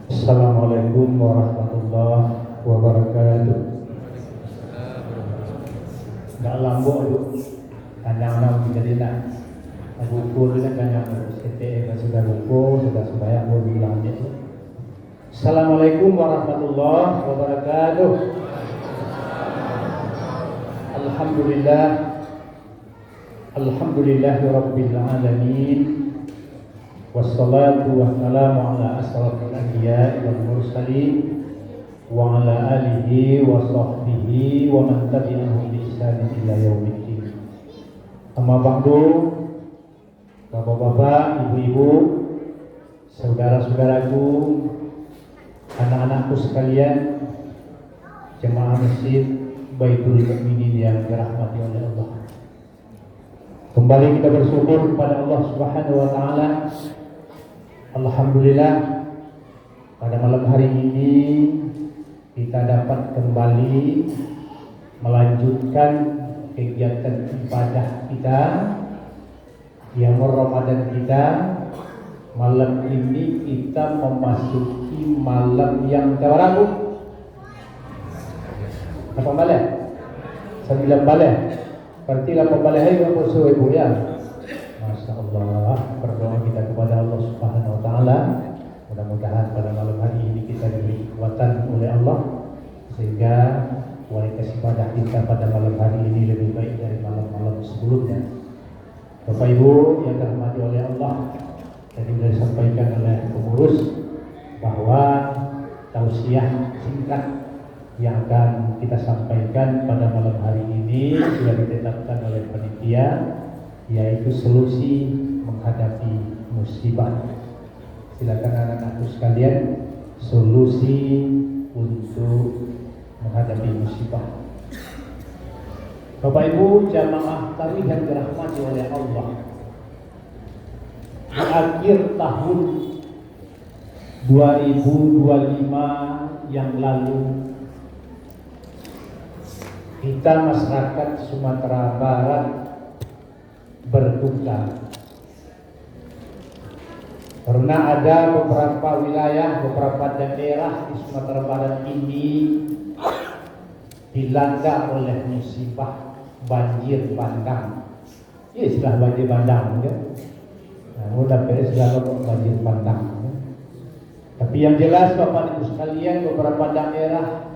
Assalamualaikum warahmatullahi wabarakatuh. Nggak lambok itu, kanyang-kanyang kita tidak. Buku itu kan kanyang STE sudah buku, sudah sembahyang mau bilang aja. Assalamualaikum warahmatullahi wabarakatuh. Alhamdulillah, alhamdulillahirabbil alamin. Wassalatu wassalamu ala asrafil anbiya'i wal mursalin wa ala alihi wa sahbihi wa man tabi'ahum bi ihsanin ila yaumiddin. Amma ba'du, bapak-bapak, ibu-ibu, saudara-saudaraku, anak-anakku sekalian, jemaah masjid Baitul Mukminin yang dirahmati oleh Allah. Kembali kita bersyukur kepada Allah Subhanahu wa taala. Alhamdulillah, pada malam hari ini kita dapat kembali melanjutkan kegiatan ibadah kita yang Ramadan kita. Malam ini kita memasuki malam yang keberapa? Apa malam? 9 malam. Berarti 8 malam hari kita bersuai ya. Masya Allah, berdoa kita kepada Allah Subhanahu wa taala. Mudah-mudahan pada malam hari ini kita diberi kekuatan oleh Allah sehingga kualitas ibadah kita pada malam hari ini lebih baik dari malam-malam sebelumnya. Bapak Ibu yang dirahmati oleh Allah, tadi sudah disampaikan oleh pengurus bahwa tausiah singkat yang akan kita sampaikan pada malam hari ini sudah ditetapkan oleh panitia, yaitu solusi menghadapi musibah. Silakan anak-anakku sekalian, solusi untuk menghadapi musibah. Bapak Ibu jamaah tarawih yang dirahmati oleh Allah, di akhir tahun 2025 yang lalu, kita masyarakat Sumatera Barat berduka karena ada beberapa wilayah, beberapa daerah di Sumatera Barat ini dilanda oleh musibah banjir bandang. Ya, istilah banjir bandang ya. Nah, udah beres istilah banjir bandang. Ya. Tapi yang jelas Bapak Ibu sekalian, beberapa daerah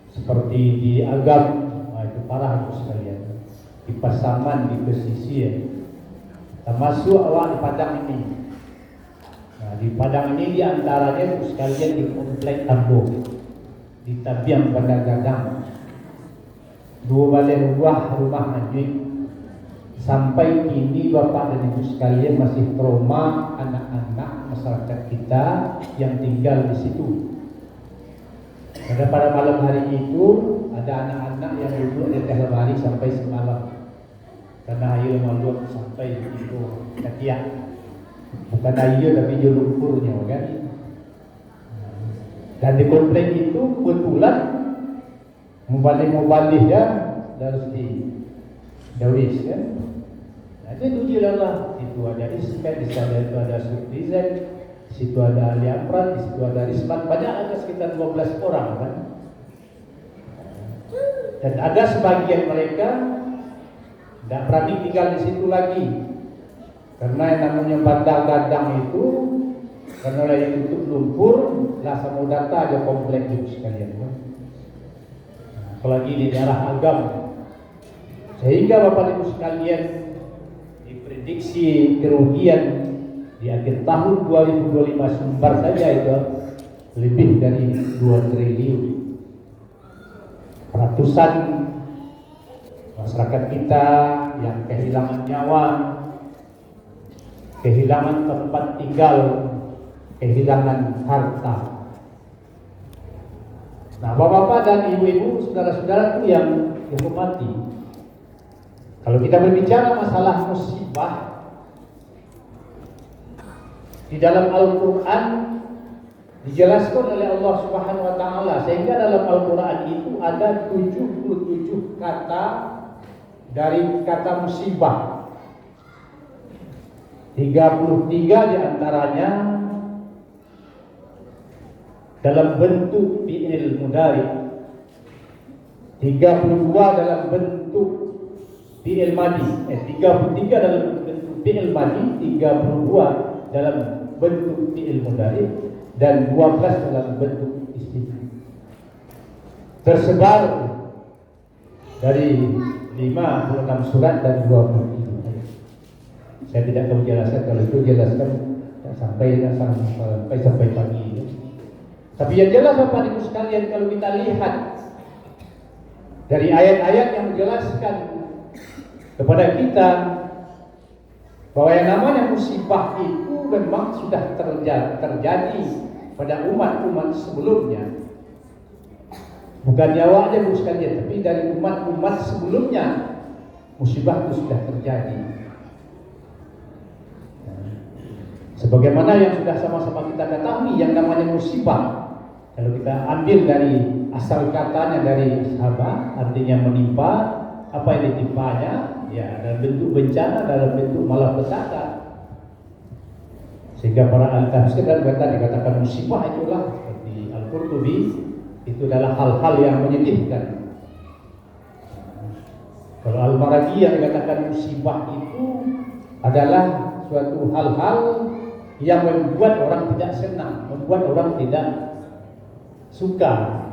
seperti di Agam, nah itu parah itu sekalian. Di Pasaman, di pesisir, termasuk awal di Padang ini. Nah, di Padang ini diantaranya itu sekalian di Komplek Tambo, di Tabiang Bandar Gadang, 2 balai rumah Najib. Sampai kini Bapak dan Ibu sekalian masih trauma anak-anak masyarakat kita yang tinggal di situ. Pada malam hari itu ada anak-anak yang duduk di atas lemari sampai semalam karena air malut sampai itu ketiak. Bukan air tapi dia lumpurnya kan. Dan di komplek itu kebetulan mubalik ya harus di Dawis kan. Nah itu jelaslah, itu ada Ismet, di sana itu ada Sukrizan, di situ ada Ali Amran, di situ ada Risman, banyak, ada sekitar 12 orang kan. Dan ada sebagian mereka tidak berani tinggal di situ lagi karena yang namanya Bandar Gadang itu karena lagi tutup lumpur, lah sama data ada komplek itu sekalian kan. Apalagi di daerah Agam, sehingga Bapak Ibu sekalian diprediksi kerugian di akhir tahun 2025 sumber saja itu lebih dari 2 triliun. Ratusan masyarakat kita yang kehilangan nyawa, kehilangan tempat tinggal, kehilangan harta. Nah, bapak-bapak dan ibu-ibu, saudara-saudara itu yang dihormati, kalau kita berbicara masalah musibah di dalam Al-Quran dijelaskan oleh Allah Subhanahu wa taala, sehingga dalam Al-Quran itu ada 77 kata dari kata musibah. 33 diantaranya dalam bentuk fi'il mudhari, 32 dalam bentuk fi'il madhi, 33 dalam bentuk fi'il madhi, 32 dalam bentuk fi'il mudhari, dan 12 dalam bentuk istiqam. Tersebar dari 56 surat dan 23 ayat. Saya tidak tahu jelaskan, kalau itu jelaskan sampai pagi. Tapi yang jelas Bapak Ibu sekalian, kalau kita lihat dari ayat-ayat yang menjelaskan kepada kita bahwa yang namanya musibah itu memang sudah terjadi pada umat-umat sebelumnya. Bukan Jawa aja Bu sekalian, tapi dari umat-umat sebelumnya musibah itu sudah terjadi. Sebagaimana yang sudah sama-sama kita ketahui, yang namanya musibah, kalau kita ambil dari asal katanya dari sahabat, artinya menimpa, apa yang ditimpanya, ya dalam bentuk bencana, dalam bentuk malapetaka. Sehingga para ahli tafsir dan dikatakan musibah itulah seperti Al-Qurtubi, itu adalah hal-hal yang menyedihkan. Kalau Al-Maraghi yang dikatakan musibah itu adalah suatu hal-hal yang membuat orang tidak senang, membuat orang tidak suka.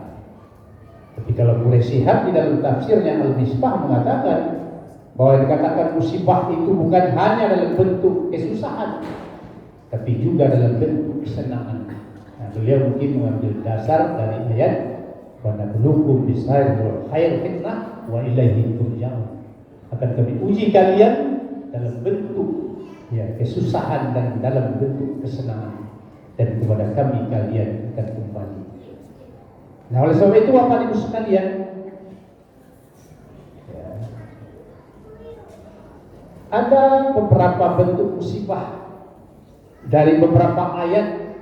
Tapi kalau boleh Shihab di dalam tafsirnya Al-Misbah mengatakan bahwa yang dikatakan musibah itu bukan hanya dalam bentuk kesusahan, tapi juga dalam bentuk kesenangan. Nah, beliau mungkin mengambil dasar dari ayat wa nabluukum bis-syarri wal khairi fitnah wa ilaihi turja'un. Akan kami uji kalian dalam bentuk kesusahan dan dalam bentuk kesenangan, dan kepada kami kalian akan kembali. Nah, oleh sebab itu Bapak Ibu sekalian, ada beberapa bentuk musibah dari beberapa ayat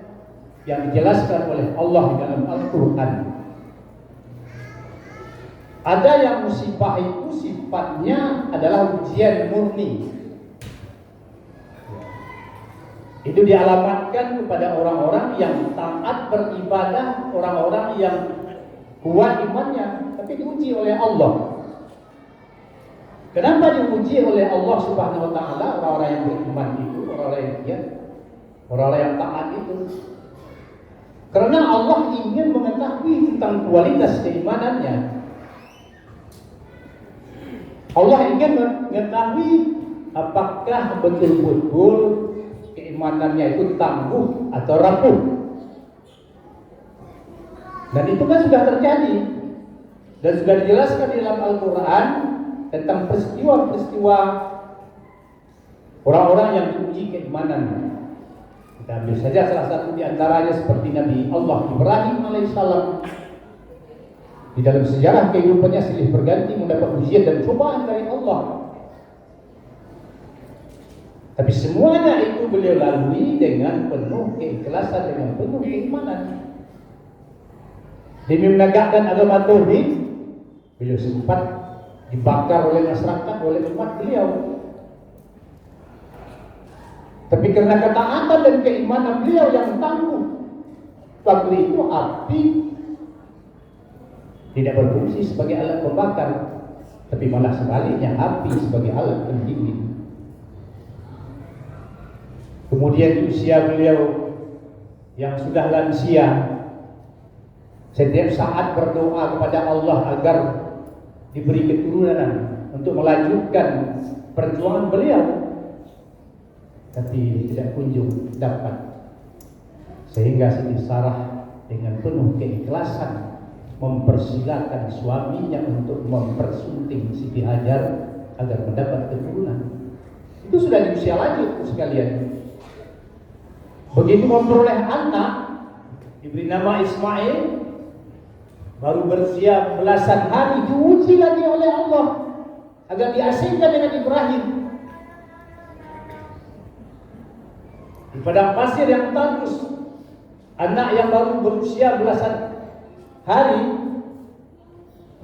yang dijelaskan oleh Allah di dalam Al-Quran. Ada yang musibah itu sifatnya adalah ujian murni. Itu dialamatkan kepada orang-orang yang taat beribadah, orang-orang yang kuat imannya, tapi diuji oleh Allah. Kenapa diuji oleh Allah Subhanahu wa taala orang-orang yang beriman itu, orang-orang yang giat, orang-orang yang taat itu? Karena Allah ingin mengetahui tentang kualitas keimanannya. Allah ingin mengetahui apakah betul-betul keimanannya itu tangguh atau rapuh. Dan itu kan sudah terjadi dan sudah dijelaskan di dalam Al-Quran tentang peristiwa-peristiwa orang-orang yang diuji keimanannya. Kita ambil saja salah satu di antaranya seperti Nabi Allah Ibrahim alaihissalam. Di dalam sejarah kehidupannya silih berganti mendapat ujian dan cobaan dari Allah. Tapi semuanya itu beliau lalui dengan penuh keikhlasan, dengan penuh keimanan. Demi menegakkan agama tauhid, beliau sempat dibakar oleh masyarakat, oleh umat beliau. Tapi karena ketaatan dan keimanan beliau yang tangguh, waktu itu api tidak berfungsi sebagai alat pembakar, tapi malah sebaliknya api sebagai alat pendingin. Kemudian di usia beliau yang sudah lansia, setiap saat berdoa kepada Allah agar diberi keturunan untuk melanjutkan perjuangan beliau, tapi tidak kunjung dapat. Sehingga Siti Sarah dengan penuh keikhlasan mempersilakan suaminya untuk mempersunting Siti Hajar agar mendapat keturunan. Itu sudah di usia lanjut sekalian. Begitu memperoleh anak, diberi nama Ismail, baru berusia belasan hari diuji lagi oleh Allah agar diasingkan dengan Ibrahim. Di padang pasir yang tandus, anak yang baru berusia belasan hari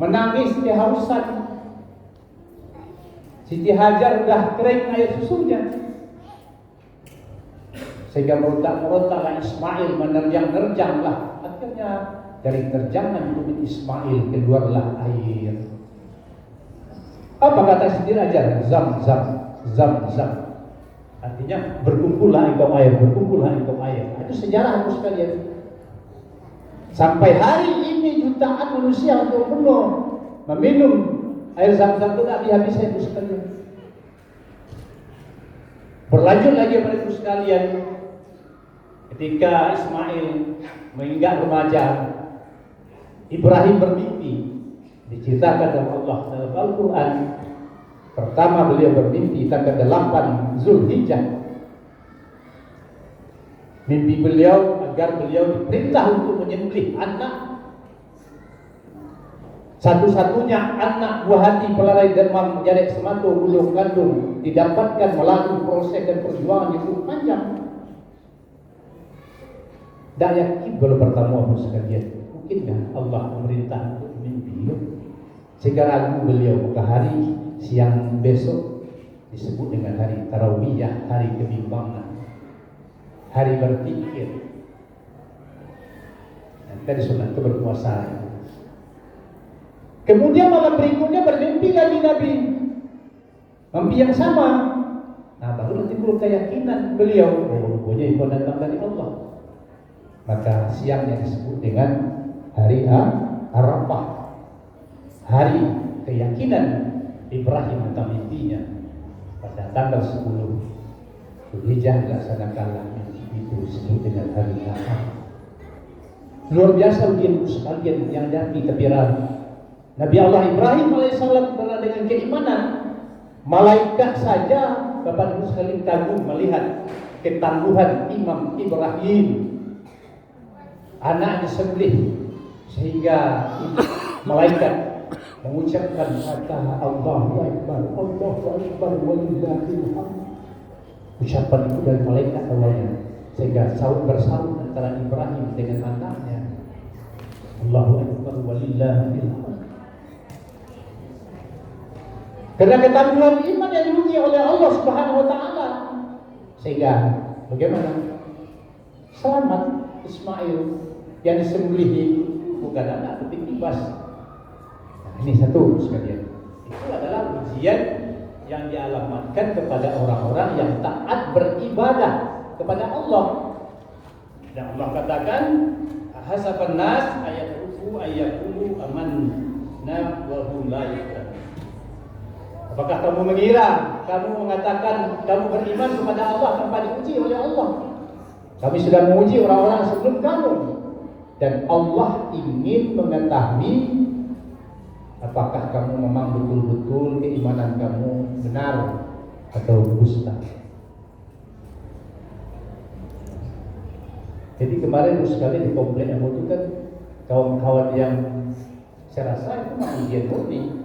menangis kehausan. Siti Hajar sudah kering air susunya, sehingga merontak-merontaklah Ismail, menerjang-nerjanglah. akhirnya dari terjangan Nabi Ismail keluarlah air. Apa kata sendiri aja? Zam-zam, zam-zam. Artinya berkumpullah itu air, berkumpullah itu air. Itu sejarah harus sekalian. Sampai hari ini jutaan manusia untuk meminum air zam-zam itu tak habis-habis itu sekalian. Berlanjut lagi pada itu sekalian. Ketika Ismail menginjak remaja, Ibrahim bermimpi. Diceritakan oleh Allah dalam Al-Quran. Pertama beliau bermimpi tanggal 8 Zulhijjah. Mimpi beliau agar beliau diperintah untuk menyembelih anak, satu-satunya anak buah hati pelalai demam jarak semato bulu kandung, didapatkan melalui proses dan perjuangan yang cukup panjang. Tak yakin belum bertemu Abu sekalian. Mungkinkah Allah memerintah untuk mimpi sehingga ragu beliau, maka hari siang besok disebut dengan hari Tarawiyah, hari kebimbangan, hari berpikir. Dari sunat itu berpuasa. Kemudian malam berikutnya bermimpi lagi Nabi, mimpi yang sama. Nah, baru timbul keyakinan beliau, rupanya itu datang dari Allah. Maka siangnya disebut dengan hari Arafah, hari keyakinan Ibrahim tentang mimpinya. Pada tanggal 10 Zulhijjah dilaksanakanlah mimpi itu disebut dengan hari Arafah. Luar biasa ujian sekalian yang hadapi kepiran Nabi Allah Ibrahim alaihissalam berada dengan keimanan. Malaikat saja Bapak Ibu sekalian kagum melihat ketangguhan Imam Ibrahim, anak disembelih, sehingga malaikat mengucapkan kata Allahu Akbar, Allahu Akbar walillahil hamd. Ucapan itu dari malaikat awalnya, sehingga bersaut antara Ibrahim dengan anaknya. Allahu Akbar walillahil hamd. Karena ketangguhan iman yang diuji oleh Allah Subhanahu wa taala, sehingga bagaimana? Selamat Ismail yang disembelih bukan anak tapi kibas. Nah, ini satu sekalian. Itu adalah ujian yang dialamatkan kepada orang-orang yang taat beribadah kepada Allah. Dan Allah katakan, hasaban nas ayatufu ayyakulu amanna wa hum la ya'lamun. Apakah kamu mengira, kamu mengatakan kamu beriman kepada Allah tanpa diuji oleh Allah? Kami sudah menguji orang-orang sebelum kamu, dan Allah ingin mengetahui apakah kamu memang betul-betul keimanan kamu benar atau dusta. Jadi kemarin sekali di komplek yang itu kan kawan-kawan yang saya rasa itu mah ujian murni.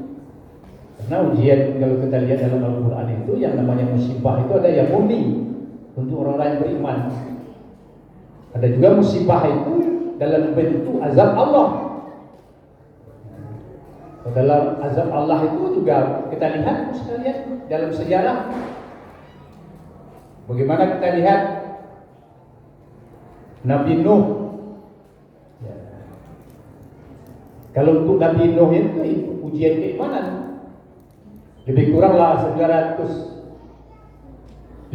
Karena ujian kalau kita lihat dalam Al-Quran itu yang namanya musibah itu ada yang murni untuk orang-orang yang beriman. Ada juga musibah itu dalam bentuk azab Allah. Dalam azab Allah itu juga kita lihat sekalian dalam sejarah. Bagaimana kita lihat Nabi Nuh. Ya. Kalau untuk Nabi Nuh itu ujian keimanan. Lebih kuranglah 950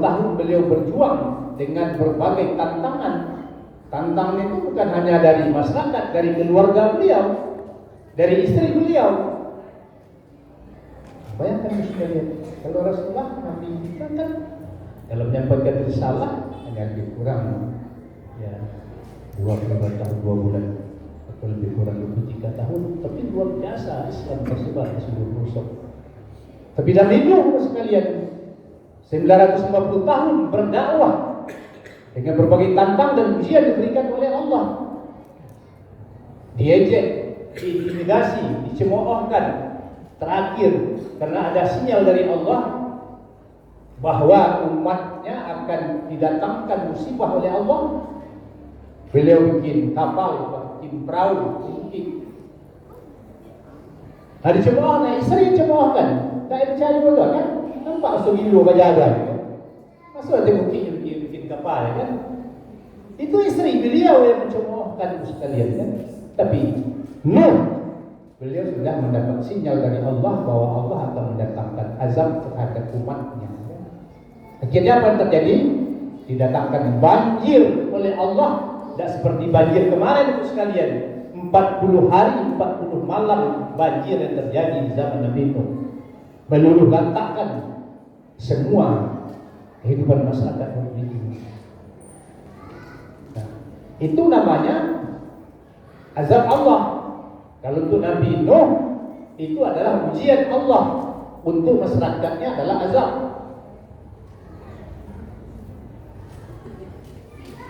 tahun beliau berjuang dengan berbagai tantangan. Tantangan itu bukan hanya dari masyarakat, dari keluarga beliau, dari istri beliau. Bayangkan sekalian, kalau Rasulullah Nabi kita kan dalam menyampaikan risalah hanya lebih kurang ya 2 tahun 2 bulan atau lebih kurang 23 tahun, tapi luar biasa Islam tersebar di seluruh pelosok. Tapi Nabi Nuh sekalian 950 tahun berdakwah dengan berbagai tantang dan ujian diberikan oleh Allah. Diejek, diintimidasi, dicemoohkan. Terakhir karena ada sinyal dari Allah bahwa umatnya akan didatangkan musibah oleh Allah, beliau bikin kapal, bikin perahu, bikin. Nah dicemooh, nah istri dicemoohkan. Tak percaya juga kan? Nampak segilo bajaran. Masa ada bikin kapal kan? Itu istri beliau yang mencemooh. kan sekalian kan. Tapi Nuh, beliau sudah mendapat sinyal dari Allah bahwa Allah akan mendatangkan azab terhadap umatnya. Akhirnya apa yang terjadi? Didatangkan banjir oleh Allah. Tidak seperti banjir kemarin sekalian, 40 hari 40 malam banjir yang terjadi di zaman Nabi Nuh, meluluh lantakkan semua kehidupan masyarakat itu. Nah, itu namanya azab Allah. Kalau untuk Nabi Nuh itu adalah ujian Allah, untuk masyarakatnya adalah azab.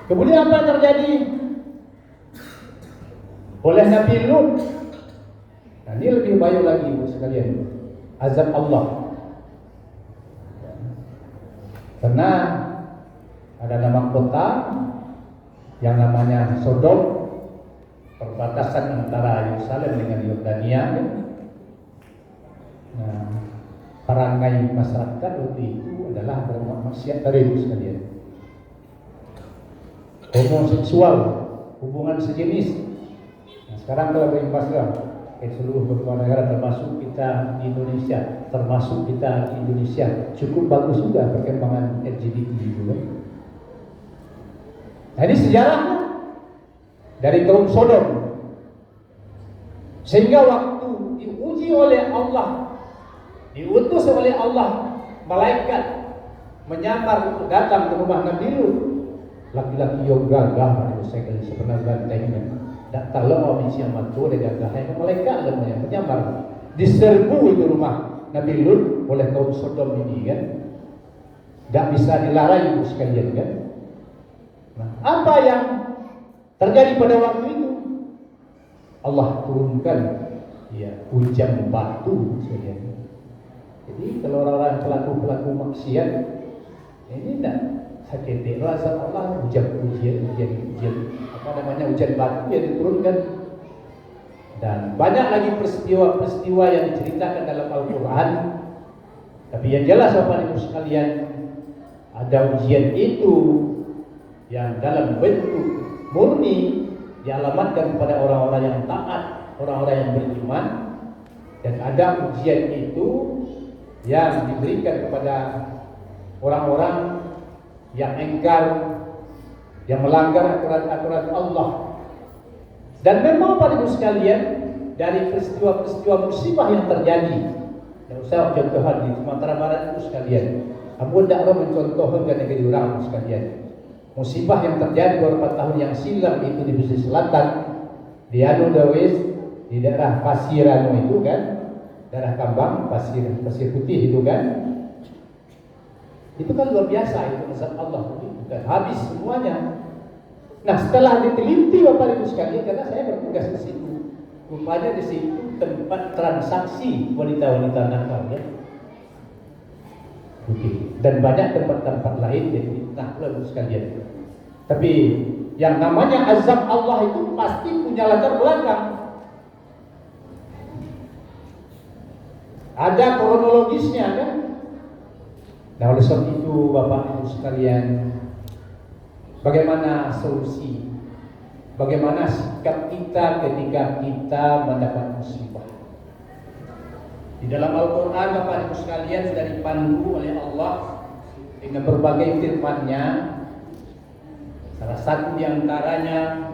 Kemudian apa yang terjadi oleh Nabi Lut? Nah, ini lebih bahaya lagi sekalian, azab Allah. Karena ada nama kota yang namanya Sodom, perbatasan antara Yerusalem dengan Yordania. Nah, perangai masyarakat waktu itu adalah bermaksiat dari itu sekalian. Homoseksual, hubungan sejenis. Nah, sekarang telah berimbaslah ke seluruh benua negara, termasuk kita di Indonesia. Cukup bagus juga perkembangan LGBT itu. Nah, ini sejarahnya dari kaum Sodom. Sehingga waktu diuji oleh Allah, diutus oleh Allah malaikat menyamar untuk datang ke rumah Nabi Lut. Laki-laki yang gagah saya sebenarnya bantainya. Tak tahu orang yang matu dia gagah. Yang malaikat namanya menyamar. Diserbu itu rumah Nabi Lut oleh kaum Sodom ini kan. Tak bisa dilarang sekalian kan. Nah, apa yang terjadi pada waktu itu? Allah turunkan hujan batu sekalian. Jadi kalau orang-orang pelaku maksiat ini tak sakit rasa Allah hujan hujan batu yang diturunkan. Dan banyak lagi peristiwa yang diceritakan dalam Al-Quran. Tapi yang jelas Bapak Ibu sekalian, ada ujian itu yang dalam bentuk murni dialamatkan kepada orang-orang yang taat, orang-orang yang beriman. Dan ada ujian itu yang diberikan kepada orang-orang yang engkar, yang melanggar aturan-aturan Allah. Dan memang Bapak Ibu sekalian, dari peristiwa-peristiwa musibah yang terjadi, yang usah contohan di Sumatera Barat itu sekalian, ampun tak mencontohkan negeri orang sekalian. Musibah yang terjadi beberapa tahun yang silam itu di pesisir selatan, di Anu Dawes, di daerah Pasirano itu kan, daerah Kambang, pasir putih itu kan. Itu kan luar biasa, itu azab Allah, bukan habis semuanya. Nah, setelah diteliti Bapak Ibu sekalian, karena saya bertugas di situ, rupanya di situ tempat transaksi wanita-wanita nakal ya. Dan banyak tempat-tempat lain yang fitnah Bapak Ibu sekalian. Tapi yang namanya azab Allah itu pasti punya latar belakang. Ada kronologisnya kan. Nah, oleh sebab itu Bapak Ibu sekalian, bagaimana solusi? Bagaimana sikap kita ketika kita mendapat musibah? Di dalam Al-Quran Bapak Ibu sekalian sudah dipandu oleh Allah dengan berbagai firman-Nya. Salah satu di antaranya,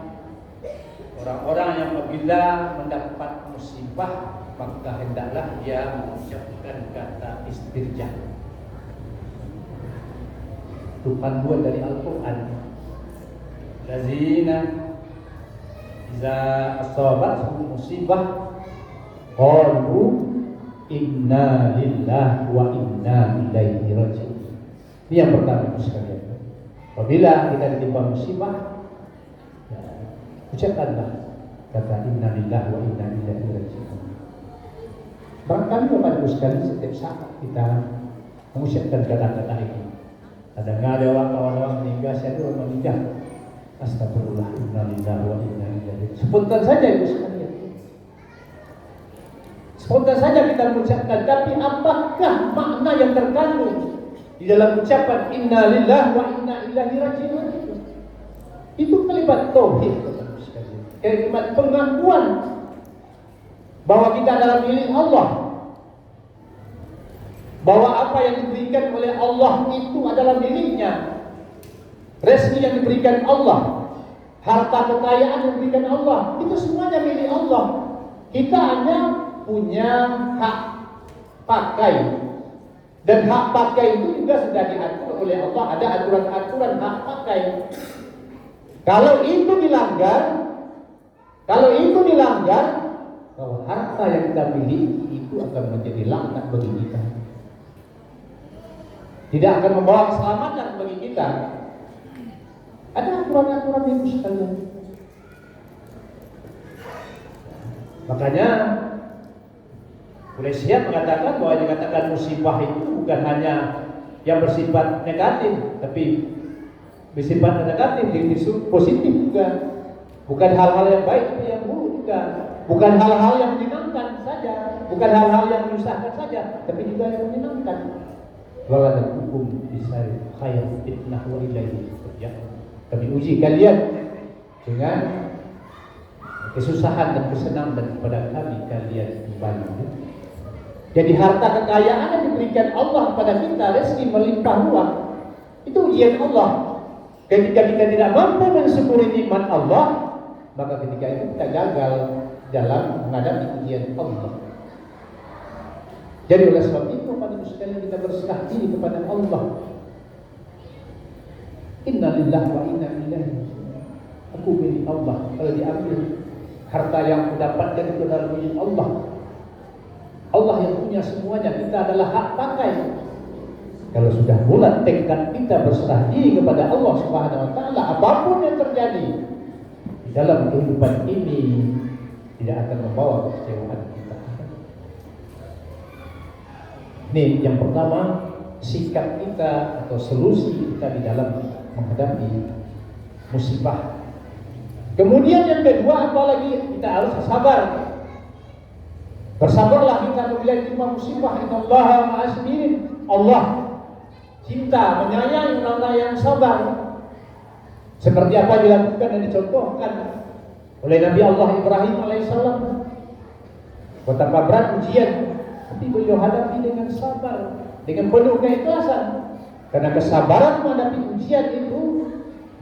orang-orang yang apabila mendapat musibah maka hendaklah dia mengucapkan kata istirja. Itu panduan dari Al-Quran. Lazina iza asabat musibah qalu inna lillahi wa inna ilaihi raji'un. Ini yang pertama sekalian. Apabila kita ditimpa musibah, ucapkanlah kata inna lillahi wa inna ilaihi raji'un. Barangkali Bapak Ibu sekalian, setiap saat kita mengucapkan kata-kata ini. Kadang ada kawan-kawan meninggal, saya itu orang meninggal. Astagfirullah, inna lillahi wa inna ilaihi raji'un. Spontan saja Ibu sekalian. Spontan saja kita mengucapkan, tapi apakah makna yang terkandung di dalam ucapan inna lillahi wa inna ilaihi raji'un? Itu kalimat tauhid Bapak Ibu sekalian. kalimat pengakuan bahwa kita adalah milik Allah, bahwa apa yang diberikan oleh Allah itu adalah miliknya, rezeki yang diberikan Allah, harta kekayaan yang diberikan Allah, itu semuanya milik Allah. Kita hanya punya hak pakai, dan hak pakai itu juga sudah diatur oleh Allah. Ada aturan-aturan hak pakai. Kalau itu dilanggar, bahwa harta yang kita miliki itu akan menjadi laknat bagi kita, tidak akan membawa keselamatan bagi kita. Ada aturan-aturan itu sekalian. Makanya Malaysia mengatakan bahwa yang dikatakan musibah itu bukan hanya yang bersifat negatif, tapi bersifat negatif, positif juga. Bukan hal-hal yang baik, tapi yang buruk juga. Bukan hal-hal yang menyenangkan saja, bukan hal-hal yang menyusahkan saja, tapi juga yang menyenangkan. Wala hukum bisari khair fitnah wa ilaihi turja'un. Kami uji kalian dengan kesusahan dan kesenangan, dan kepada kami kalian kembali. Jadi harta kekayaan yang diberikan Allah kepada kita, rezeki melimpah ruah, itu ujian Allah. Ketika kita tidak mampu mensyukuri nikmat Allah, maka ketika itu kita gagal dalam menghadapi ujian Allah. Jadi oleh sebab itu, pada sekalian kita berserah diri kepada Allah. Inna lillahi wa inna ilaihi. Aku milik Allah. Kalau diambil harta yang kudapatkan itu adalah milik Allah. Allah yang punya semuanya, kita adalah hak pakai. Kalau sudah bulat tekad kita berserah diri kepada Allah Subhanahu wa taala, apapun yang terjadi di dalam kehidupan ini tidak akan membawa kekecewaan kita. Ini yang pertama, sikap kita atau solusi kita di dalam menghadapi musibah. Kemudian yang kedua, apalagi kita harus sabar. Bersabarlah kita apabila ditimpa musibah. Innallaha ma'as sabirin. Allah cinta, menyayangi orang yang sabar. Seperti apa dilakukan dan dicontohkan oleh Nabi Allah Ibrahim alaihissalam. Betapa berat ujian, tapi beliau hadapi dengan sabar, dengan penuh keikhlasan. Karena kesabaran menghadapi ujian itu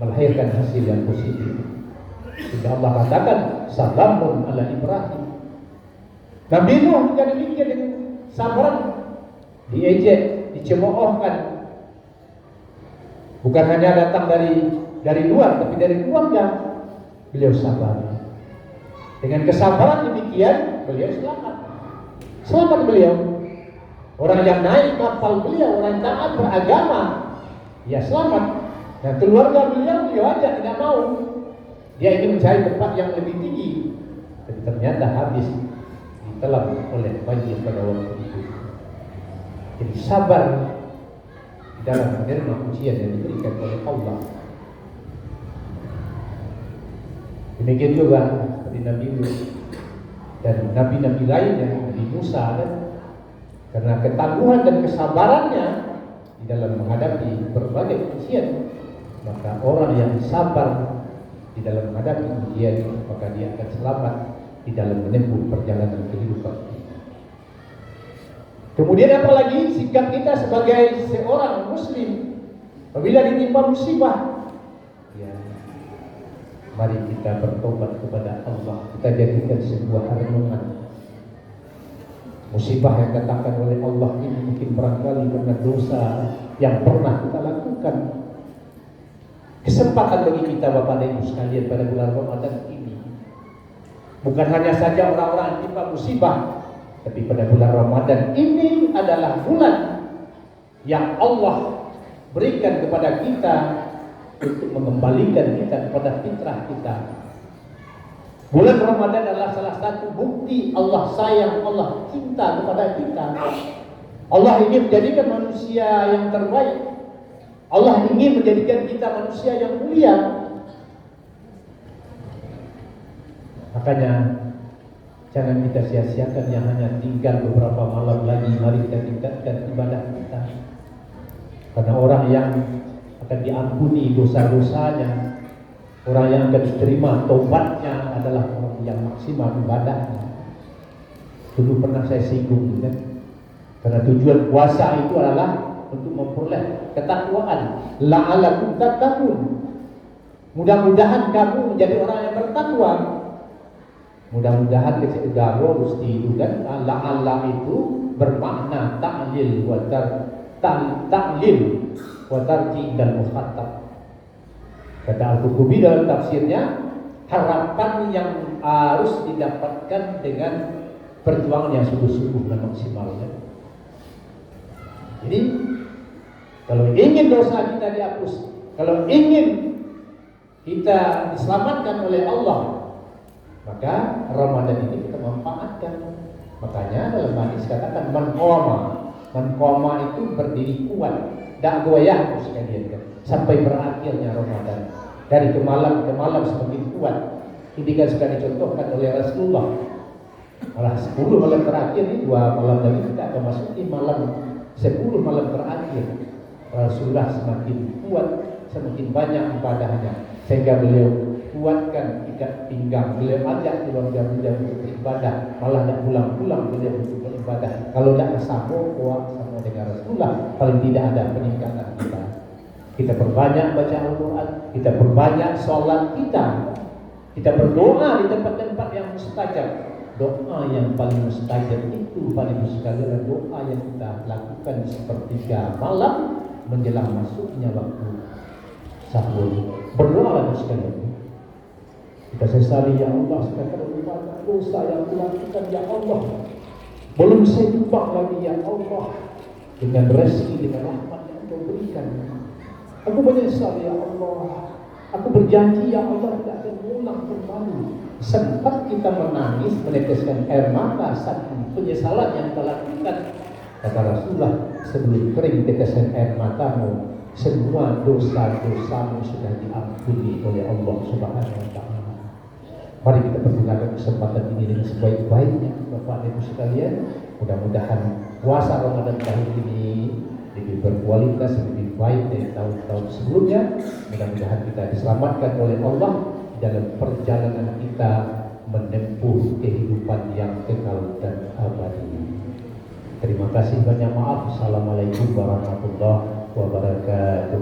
melahirkan hasil yang positif. Sudah Allah katakan, salamun ala Ibrahim. Nabi Nuh juga demikian, dengan sabaran, diejek, dicemoohkan. Bukan hanya datang dari luar, tapi dari keluarga. Beliau sabar. Dengan kesabaran demikian, beliau selamat. Selamat beliau. Orang yang naik kapal beliau, orang yang taat beragama, ya selamat. Dan keluarga beliau aja tidak mau. Dia ingin mencari tempat yang lebih tinggi, tapi ternyata habis ditelan oleh banjir pada waktu itu. Jadi sabar di dalam menerima ujian yang diberikan oleh Allah. Demikian juga seperti Nabi Nuh dan nabi-nabi lainnya, Nabi Musa, dan karena ketangguhan dan kesabarannya di dalam menghadapi berbagai ujian, maka orang yang sabar di dalam menghadapi ujian, maka dia akan selamat di dalam menempuh perjalanan kehidupan. Kemudian apalagi sikap kita sebagai seorang muslim apabila ditimpa musibah, ya, mari kita bertobat kepada Allah. Kita jadikan sebuah renungan. Musibah yang dikatakan oleh Allah ini mungkin barangkali karena dosa yang pernah kita lakukan. Kesempatan bagi kita Bapak dan Ibu sekalian pada bulan Ramadan ini, bukan hanya saja orang-orang yang timpa musibah, tapi pada bulan Ramadan ini adalah bulan yang Allah berikan kepada kita untuk mengembalikan kita kepada fitrah kita. Bulan Ramadan adalah salah satu bukti Allah sayang, Allah cinta kepada kita. Allah ingin menjadikan manusia yang terbaik. Allah ingin menjadikan kita manusia yang mulia. Makanya jangan kita sia-siakan yang hanya tinggal beberapa malam lagi. Mari kita tingkatkan ibadah kita. Karena orang yang akan diampuni dosa-dosanya Orang yang akan diterima taubatnya adalah orang yang maksimal ibadahnya. Dulu pernah saya singgung kan? Karena tujuan puasa itu adalah untuk memperoleh ketakwaan. La'alakum tattaqun. Mudah-mudahan kamu menjadi orang yang bertakwa. Mudah-mudahan kita gawe mesti itu kan. La'alla itu bermakna ta'lil wa ta'lil wa tarji dan mukhatab. Kata Al-Qurtubi dalam tafsirnya, harapan yang harus didapatkan dengan perjuangan yang sungguh-sungguh dan maksimal. Jadi kalau ingin dosa kita dihapus, kalau ingin kita diselamatkan oleh Allah, maka Ramadan ini kita manfaatkan. Makanya dalam hadis katakan man qama itu berdiri kuat, tak goyah sekalian kan, sampai berakhirnya Ramadan. Dari ke malam semakin kuat. Ini kan sudah dicontohkan oleh Rasulullah. Malah 10 malam terakhir ini 2 malam lagi kita akan masuki malam 10 malam terakhir. Rasulullah semakin kuat, semakin banyak ibadahnya, sehingga beliau kuatkan ikat pinggang. Beliau ajak keluarga beliau untuk beribadah, malah tidak pulang-pulang beliau untuk beribadah. Kalau tidak sama dengan Rasulullah, paling tidak ada peningkatan kita. Kita perbanyak baca Al-Quran, kita perbanyak sholat kita berdoa di tempat-tempat yang mustajab. Doa yang paling mustajab itu paling sekali adalah doa yang kita lakukan di sepertiga malam menjelang masuknya waktu sahur. Berdoa sekali. Kita sesali, ya Allah, sekarang banyak dosa yang dilakukan, ya Allah. Belum saya tumpah lagi, ya Allah, dengan rezeki, dengan rahmat yang Engkau berikan. Aku menyesal, ya Allah. Aku berjanji, ya Allah, tidak akan mengulang kembali. Sempat kita menangis, meneteskan air mata saking penyesalan yang kita lakukan. Kata Rasulullah, sebelum kering tetesan air matamu, semua dosa-dosamu sudah diampuni oleh Allah Subhanahu wa Ta'ala. Mari kita pergunakan kesempatan ini dengan sebaik-baiknya, Bapak Ibu sekalian. Mudah-mudahan puasa Ramadan tahun ini lebih berkualitas, lebih baik dari tahun-tahun sebelumnya. Mudah-mudahan kita diselamatkan oleh Allah dalam perjalanan kita menempuh kehidupan yang kekal dan abadi. Terima kasih, banyak maaf. Assalamualaikum warahmatullahi wabarakatuh.